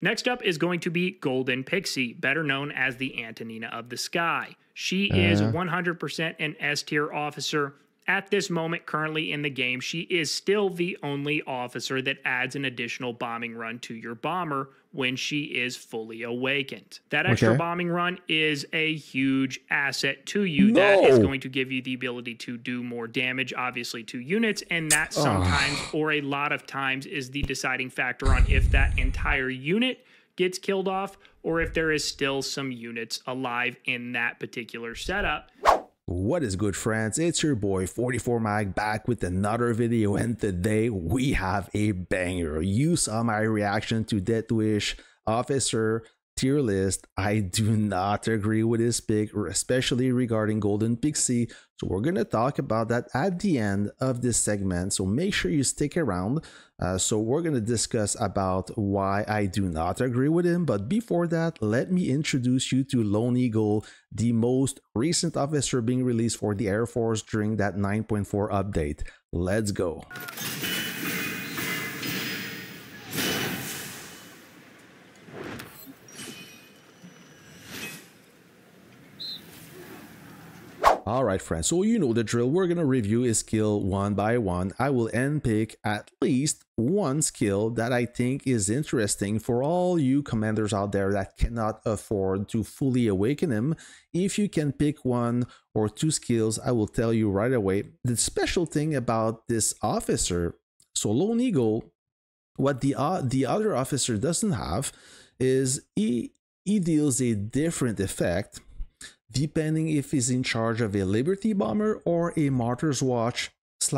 Next up is going to be Golden Pixie, better known as the Antonina of the Sky. She is 100% an S tier officer. At this moment, currently in the game, she is still the only officer that adds an additional bombing run to your bomber when she is fully awakened. That extra bombing run is a huge asset to you. That is going to give you the ability to do more damage, obviously, to units, and that sometimes, or a lot of times, is the deciding factor on if that entire unit gets killed off or if there is still some units alive in that particular setup. What is good, friends? It's your boy 44mag back with another video, and today we have a banger. You saw my reaction to Death Wish officer tier list. I do not agree with this pick, especially regarding Golden Pixie. So we're gonna talk about that at the end of this segment, so make sure you stick around. So we're gonna discuss about why I do not agree with him, but before that, let me introduce you to Lone Eagle, the most recent officer being released for the Air Force during that 9.4 update. Let's go. Alright friends, so you know the drill. We're gonna review his skill one by one. I will pick at least one skill that I think is interesting for all you commanders out there that cannot afford to fully awaken him. If you can pick one or two skills, I will tell you right away. The special thing about this officer, so Lone Eagle, what the other officer doesn't have is he deals a different effect depending if he's in charge of a Liberty bomber or a Martyr's Watch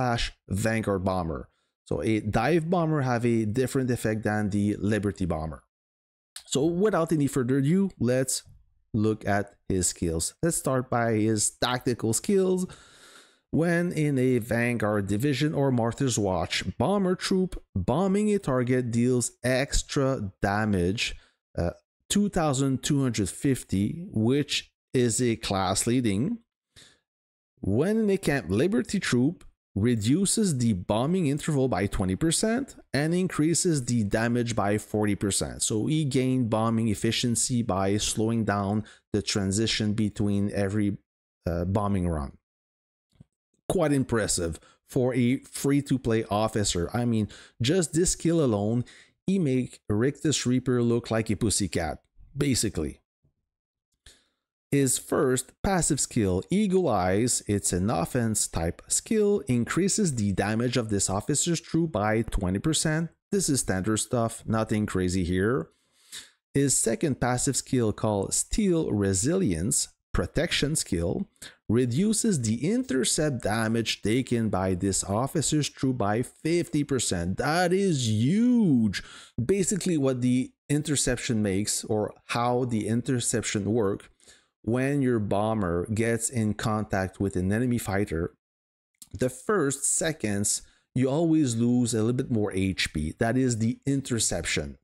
/ Vanguard bomber. So a dive bomber have a different effect than the Liberty bomber. So without any further ado, let's look at his skills. Let's start by his tactical skills. When in a Vanguard division or Martyr's Watch bomber troop, bombing a target deals extra damage, 2,250, which is a class leading. When in a Camp Liberty troop, reduces the bombing interval by 20% and increases the damage by 40%. So he gained bombing efficiency by slowing down the transition between every bombing run. Quite impressive for a free-to-play officer. I mean, just this skill alone, he make Rictus Reaper look like a pussycat, basically. His first passive skill, Eagle Eyes, it's an offense type skill, increases the damage of this officer's troop by 20%. This is standard stuff, nothing crazy here. His second passive skill, called Steel Resilience, protection skill, reduces the intercept damage taken by this officer's troop by 50%. That is huge. Basically what the interception makes, or how the interception works, when your bomber gets in contact with an enemy fighter, the first seconds you always lose a little bit more HP. That is the interception.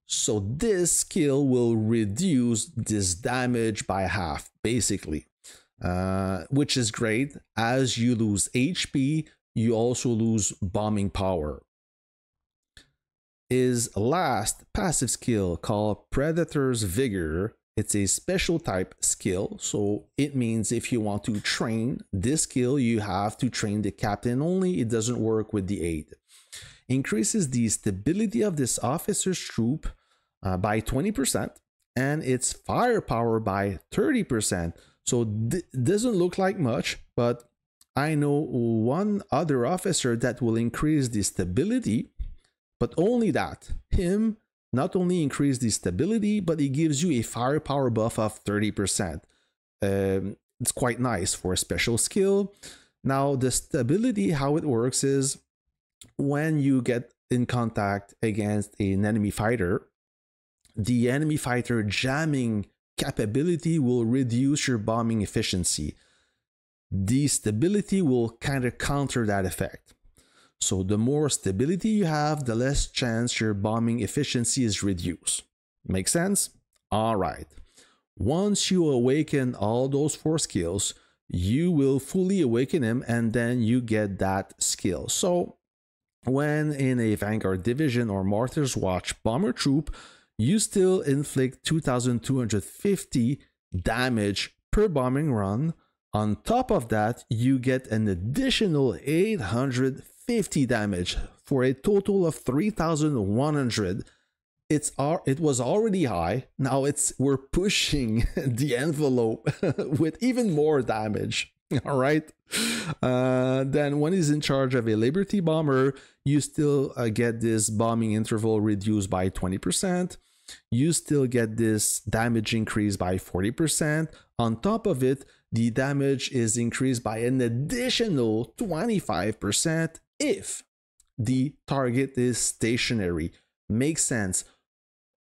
So this skill will reduce this damage by half, basically, which is great. As you lose HP, you also lose bombing power. His last passive skill, called Predator's Vigor, it's a special type skill, so it means if you want to train this skill, you have to train the captain only. It doesn't work with the aide. Increases the stability of this officer's troop by 20% and its firepower by 30%. So doesn't look like much, but I know one other officer that will increase the stability, but only that. Him not only increase the stability, but it gives you a firepower buff of 30%. It's quite nice for a special skill. Now, the stability, how it works is when you get in contact against an enemy fighter, the enemy fighter jamming capability will reduce your bombing efficiency. The stability will kind of counter that effect. So the more stability you have, the less chance your bombing efficiency is reduced. Make sense? All right. Once you awaken all those 4 skills, you will fully awaken him and then you get that skill. So when in a Vanguard division or Martyr's Watch bomber troop, you still inflict 2,250 damage per bombing run. On top of that, you get an additional 850 damage for a total of 3,100. It was already high. Now we're pushing the envelope with even more damage. All right. Then when he's in charge of a Liberty bomber, you still get this bombing interval reduced by 20%. You still get this damage increase by 40%. On top of it, the damage is increased by an additional 25% if the target is stationary. Makes sense.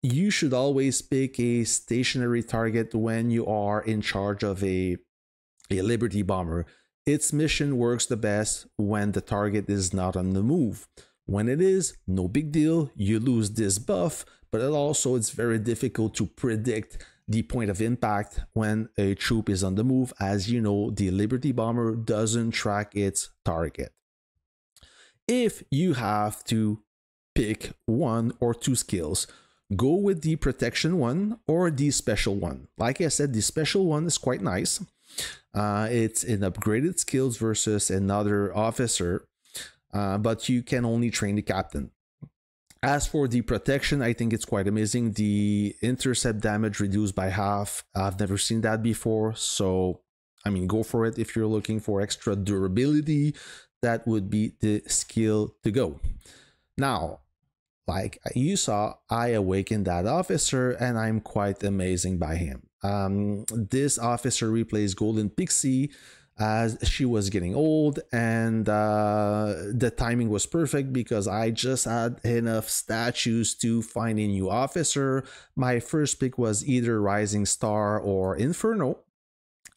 You should always pick a stationary target when you are in charge of a Liberty bomber. Its mission works the best when the target is not on the move. When it is, no big deal, you lose this buff, but it's very difficult to predict the point of impact when a troop is on the move. As you know, the Liberty bomber doesn't track its target. If you have to pick one or two skills, go with the protection one or the special one. Like I said, the special one is quite nice. It's an upgraded skills versus another officer, but you can only train the captain. As for the protection, I think it's quite amazing. The intercept damage reduced by half. I've never seen that before. So, I mean, go for it if you're looking for extra durability. That would be the skill to go. Now, like you saw, I awakened that officer and I'm quite amazing by him. This officer replaced Golden Pixie as she was getting old, and the timing was perfect because I just had enough statues to find a new officer. My first pick was either Rising Star or Inferno,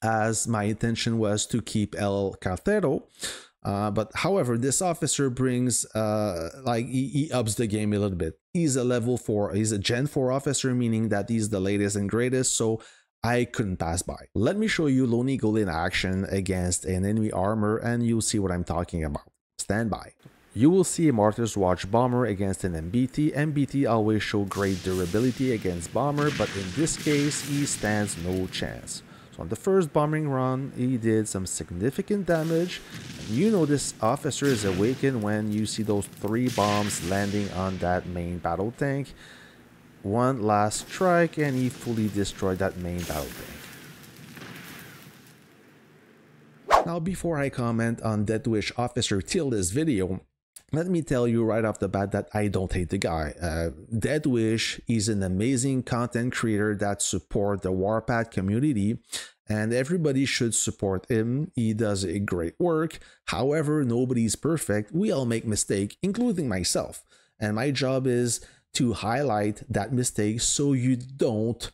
as my intention was to keep El Cartero. But however, this officer brings he ups the game a little bit. He's a level 4, he's a Gen 4 officer, meaning that he's the latest and greatest, so I couldn't pass by. Let me show you Lone Eagle in action against an enemy armor and you'll see what I'm talking about. Stand by. You will see a Martyr's Watch bomber against an MBT. MBT always show great durability against bomber, but in this case, he stands no chance. So on the first bombing run, he did some significant damage. And you know this officer is awakened when you see those 3 bombs landing on that main battle tank. One last strike and he fully destroyed that main battle tank. Now before I comment on Death Wish Officer Tilda's video, let me tell you right off the bat that I don't hate the guy. Death Wish is an amazing content creator that supports the Warpath community and everybody should support him. He does a great work. However, nobody's perfect. We all make mistakes, including myself. And my job is to highlight that mistake so you don't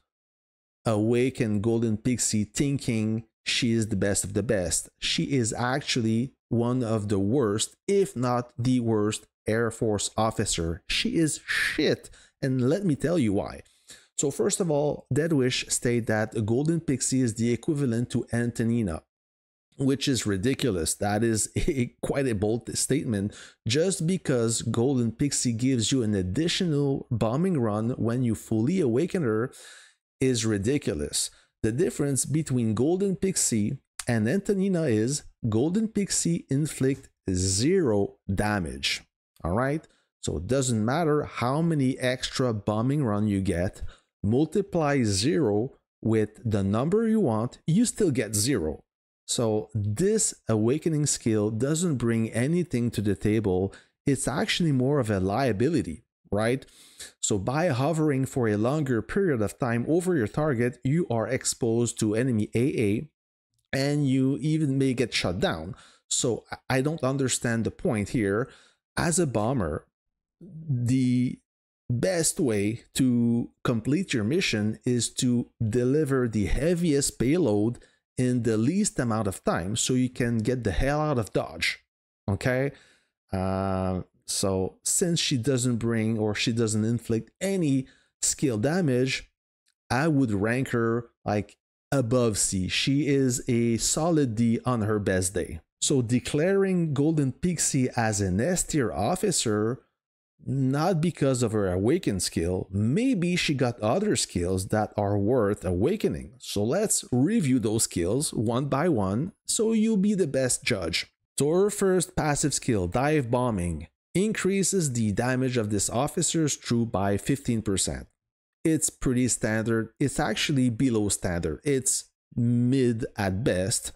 awaken Golden Pixie thinking she is the best of the best. She is actually one of the worst, if not the worst, Air Force officer. She is shit, and let me tell you why. So first of all, Death Wish state that Golden Pixie is the equivalent to Antonina, which is ridiculous. That is quite a bold statement. Just because Golden Pixie gives you an additional bombing run when you fully awaken her is ridiculous. The difference between Golden Pixie and Antonina is Golden Pixie inflict 0 damage. All right, so it doesn't matter how many extra bombing run you get, multiply 0 with the number you want, you still get 0. So this awakening skill doesn't bring anything to the table. It's actually more of a liability, right? So by hovering for a longer period of time over your target, you are exposed to enemy AA and you even may get shut down. So I don't understand the point here. As a bomber, the best way to complete your mission is to deliver the heaviest payload in the least amount of time so you can get the hell out of Dodge. Okay, so since she doesn't bring or she doesn't inflict any skill damage, I would rank her like above C. She is a solid D on her best day. So declaring Golden Pixie as an S tier officer not because of her awakened skill. Maybe she got other skills that are worth awakening. So let's review those skills one by one so you'll be the best judge. So her first passive skill, Dive Bombing, increases the damage of this officer's troop by 15%. It's pretty standard. It's actually below standard. It's mid at best.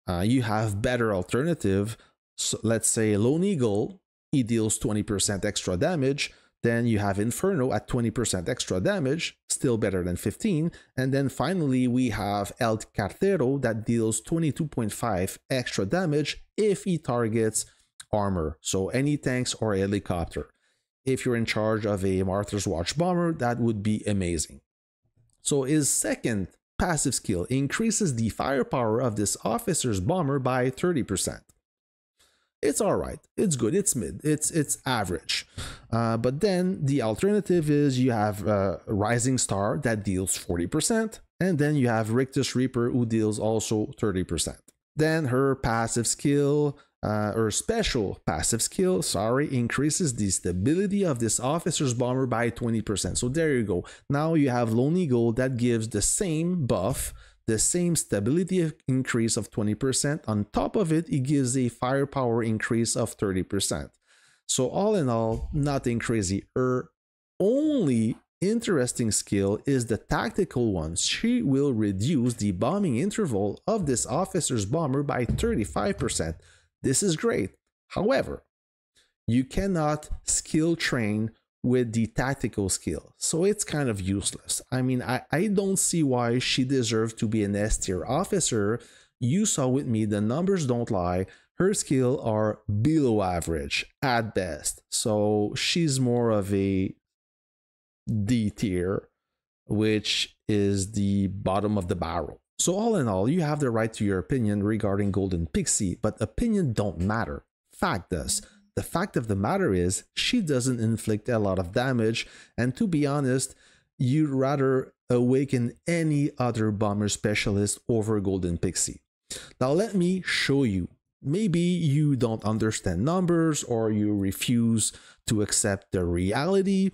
You have better alternative. So let's say Lone Eagle, he deals 20% extra damage. Then you have Inferno at 20% extra damage, still better than 15. And then finally we have El Cartero that deals 22.5 extra damage if he targets armor. So any tanks or a helicopter. If you're in charge of a Martyr's Watch bomber, that would be amazing. So his second passive skill increases the firepower of this officer's bomber by 30%. It's all right. It's good. It's mid. It's average. But then the alternative is you have Rising Star that deals 40%. And then you have Rictus Reaper who deals also 30%. Then her passive skill, or special passive skill, increases the stability of this officer's bomber by 20%. So there you go. Now you have Lone Eagle that gives the same buff, the same stability increase of 20%. On top of it, it gives a firepower increase of 30%. So all in all, nothing crazy. Her only interesting skill is the tactical one. She will reduce the bombing interval of this officer's bomber by 35%. This is great. However, you cannot skill train with the tactical skill, so it's kind of useless. I mean, I don't see why she deserves to be an S tier officer. You saw with me, the numbers don't lie. Her skill are below average at best, so she's more of a D tier, which is the bottom of the barrel. So all in all, you have the right to your opinion regarding Golden Pixie, but opinion don't matter. Fact does. The fact of the matter is she doesn't inflict a lot of damage, and to be honest, you'd rather awaken any other bomber specialist over Golden Pixie. Now let me show you. Maybe you don't understand numbers or you refuse to accept the reality.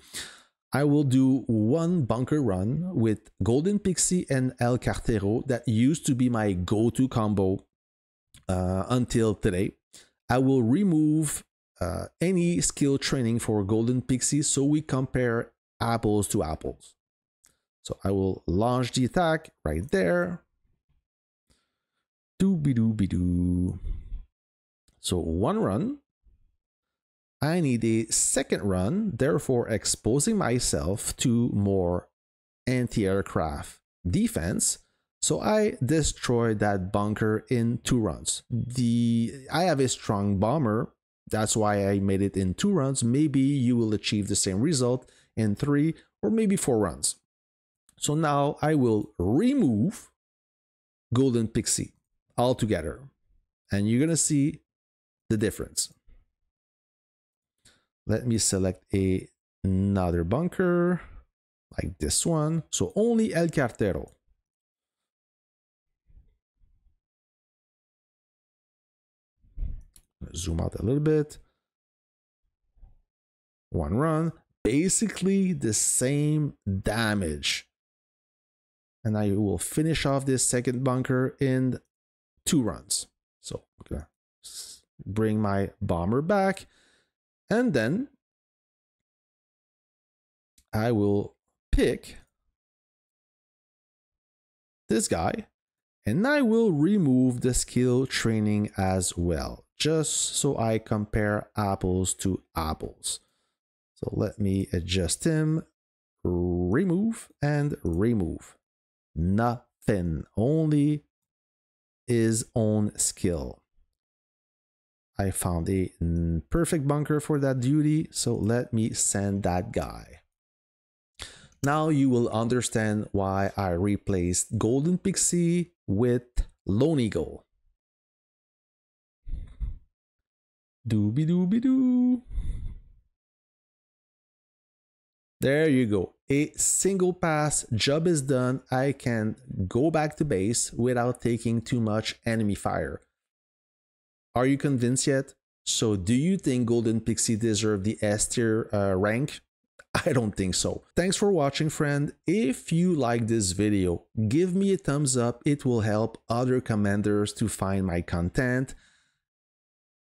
I will do one bunker run with Golden Pixie and El Cartero that used to be my go-to combo until today. I will remove any skill training for Golden Pixie so we compare apples to apples. So I will launch the attack right there. Doo-be-doo-be-doo. So one run. I need a second run, therefore exposing myself to more anti-aircraft defense. So I destroyed that bunker in 2 runs. I have a strong bomber, that's why I made it in 2 runs. Maybe you will achieve the same result in 3 or maybe 4 runs. So now I will remove Golden Pixie altogether, and you're gonna see the difference. Let me select another bunker like this one. So only El Cartero. Zoom out a little bit. One run. Basically the same damage. And I will finish off this second bunker in 2 runs. So I'm gonna bring my bomber back. And then I will pick this guy and I will remove the skill training as well, just so I compare apples to apples. So let me adjust him, remove and remove. Nothing, only his own skill. I found a perfect bunker for that duty, so let me send that guy. Now you will understand why I replaced Golden Pixie with Lone Eagle. Dooby-dooby-doo. There you go. A single pass, job is done. I can go back to base without taking too much enemy fire. Are you convinced yet? So do you think Golden Pixie deserve the S tier rank? I don't think so. Thanks for watching, friend. If you like this video, give me a thumbs up. It will help other commanders to find my content.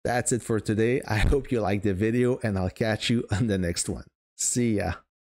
That's it for today. I hope you liked the video, and I'll catch you on the next one. See ya.